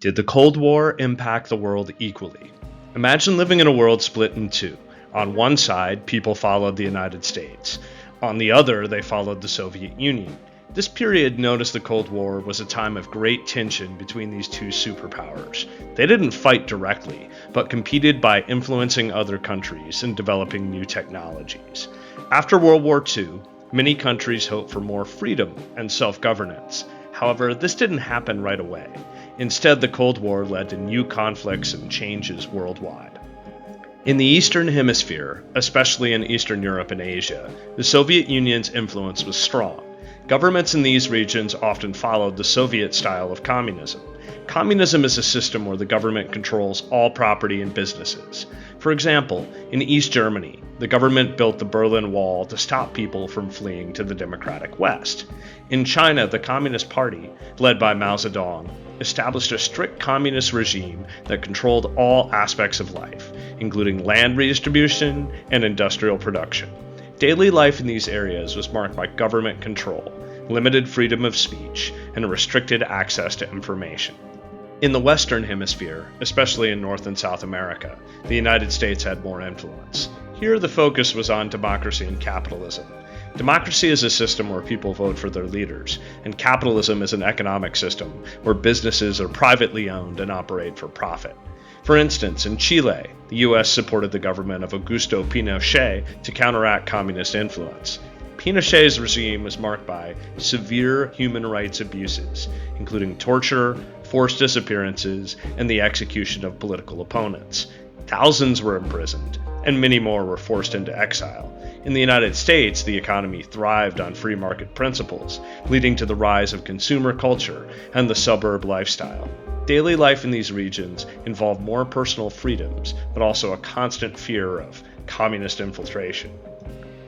Did the Cold War impact the world equally? Imagine living in a world split in two. On one side, people followed the United States. On the other, they followed the Soviet Union. This period, known as the Cold War, was a time of great tension between these two superpowers. They didn't fight directly, but competed by influencing other countries and developing new technologies. After World War II, many countries hoped for more freedom and self-governance. However, this didn't happen right away. Instead, the Cold War led to new conflicts and changes worldwide. In the Eastern Hemisphere, especially in Eastern Europe and Asia, the Soviet Union's influence was strong. Governments in these regions often followed the Soviet style of communism. Communism is a system where the government controls all property and businesses. For example, in East Germany, the government built the Berlin Wall to stop people from fleeing to the democratic West. In China, the Communist Party, led by Mao Zedong, established a strict communist regime that controlled all aspects of life, including land redistribution and industrial production. Daily life in these areas was marked by government control, limited freedom of speech, and restricted access to information. In the Western Hemisphere, especially in North and South America, the United States had more influence. Here, the focus was on democracy and capitalism. Democracy is a system where people vote for their leaders, and capitalism is an economic system where businesses are privately owned and operate for profit. For instance, in Chile, the U.S. supported the government of Augusto Pinochet to counteract communist influence. Pinochet's regime was marked by severe human rights abuses, including torture, forced disappearances, and the execution of political opponents. Thousands were imprisoned, and many more were forced into exile. In the United States, the economy thrived on free market principles, leading to the rise of consumer culture and the suburb lifestyle. Daily life in these regions involved more personal freedoms, but also a constant fear of communist infiltration.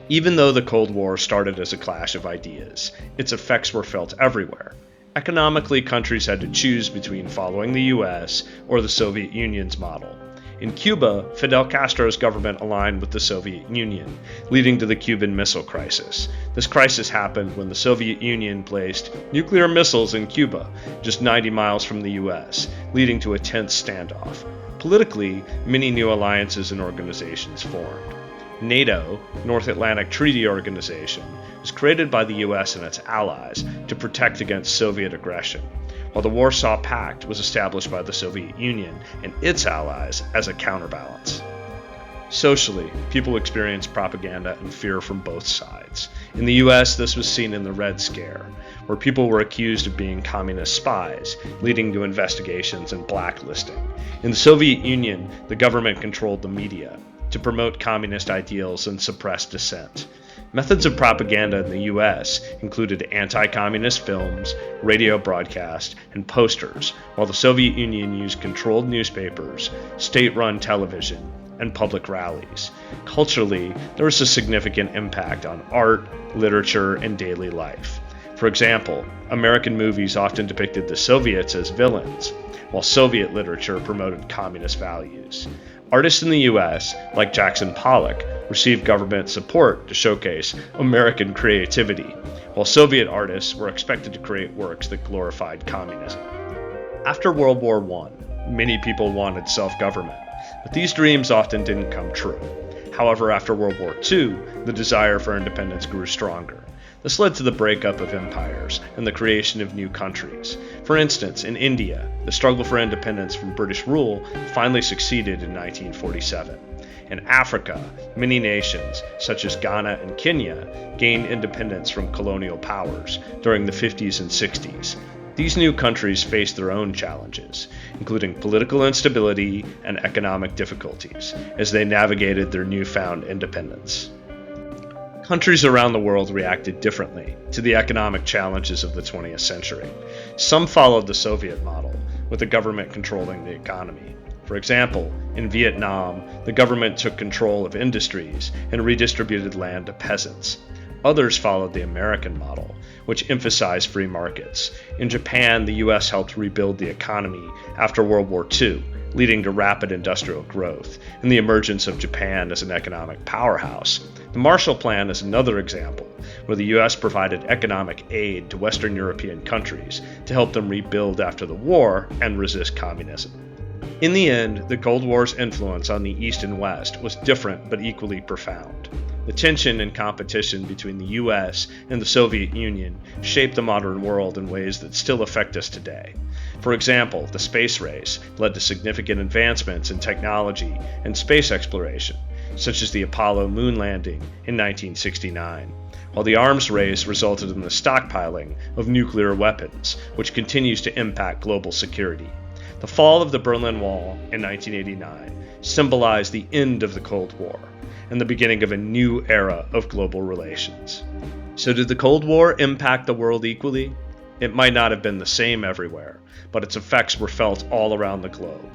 Even though the Cold War started as a clash of ideas, its effects were felt everywhere. Economically, countries had to choose between following the US or the Soviet Union's model. In Cuba, Fidel Castro's government aligned with the Soviet Union, leading to the Cuban Missile Crisis. This crisis happened when the Soviet Union placed nuclear missiles in Cuba, just 90 miles from the US, leading to a tense standoff. Politically, many new alliances and organizations formed. NATO, North Atlantic Treaty Organization, was created by the US and its allies to protect against Soviet aggression, while the Warsaw Pact was established by the Soviet Union and its allies as a counterbalance. Socially, people experienced propaganda and fear from both sides. In the US, this was seen in the Red Scare, where people were accused of being communist spies, leading to investigations and blacklisting. In the Soviet Union, the government controlled the media to promote communist ideals and suppress dissent. Methods of propaganda in the US included anti-communist films, radio broadcast, and posters, while the Soviet Union used controlled newspapers, state-run television, and public rallies. Culturally, there was a significant impact on art, literature, and daily life. For example, American movies often depicted the Soviets as villains, while Soviet literature promoted communist values. Artists in the US, like Jackson Pollock, received government support to showcase American creativity, while Soviet artists were expected to create works that glorified communism. After World War I, many people wanted self-government, but these dreams often didn't come true. However, after World War II, the desire for independence grew stronger. This led to the breakup of empires and the creation of new countries. For instance, in India, the struggle for independence from British rule finally succeeded in 1947. In Africa, many nations, such as Ghana and Kenya, gained independence from colonial powers during the 50s and 60s. These new countries faced their own challenges, including political instability and economic difficulties, as they navigated their newfound independence. Countries around the world reacted differently to the economic challenges of the 20th century. Some followed the Soviet model, with the government controlling the economy. For example, in Vietnam, the government took control of industries and redistributed land to peasants. Others followed the American model, which emphasized free markets. In Japan, the US helped rebuild the economy after World War II, leading to rapid industrial growth and the emergence of Japan as an economic powerhouse. The Marshall Plan is another example, where the US provided economic aid to Western European countries to help them rebuild after the war and resist communism. In the end, the Cold War's influence on the East and West was different but equally profound. The tension and competition between the US and the Soviet Union shaped the modern world in ways that still affect us today. For example, the space race led to significant advancements in technology and space exploration, such as the Apollo moon landing in 1969, while the arms race resulted in the stockpiling of nuclear weapons, which continues to impact global security. The fall of the Berlin Wall in 1989 symbolized the end of the Cold War and the beginning of a new era of global relations. So did the Cold War impact the world equally? It might not have been the same everywhere, but its effects were felt all around the globe.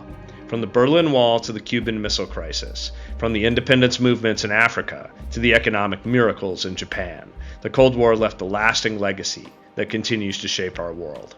From the Berlin Wall to the Cuban Missile Crisis, from the independence movements in Africa to the economic miracles in Japan, the Cold War left a lasting legacy that continues to shape our world.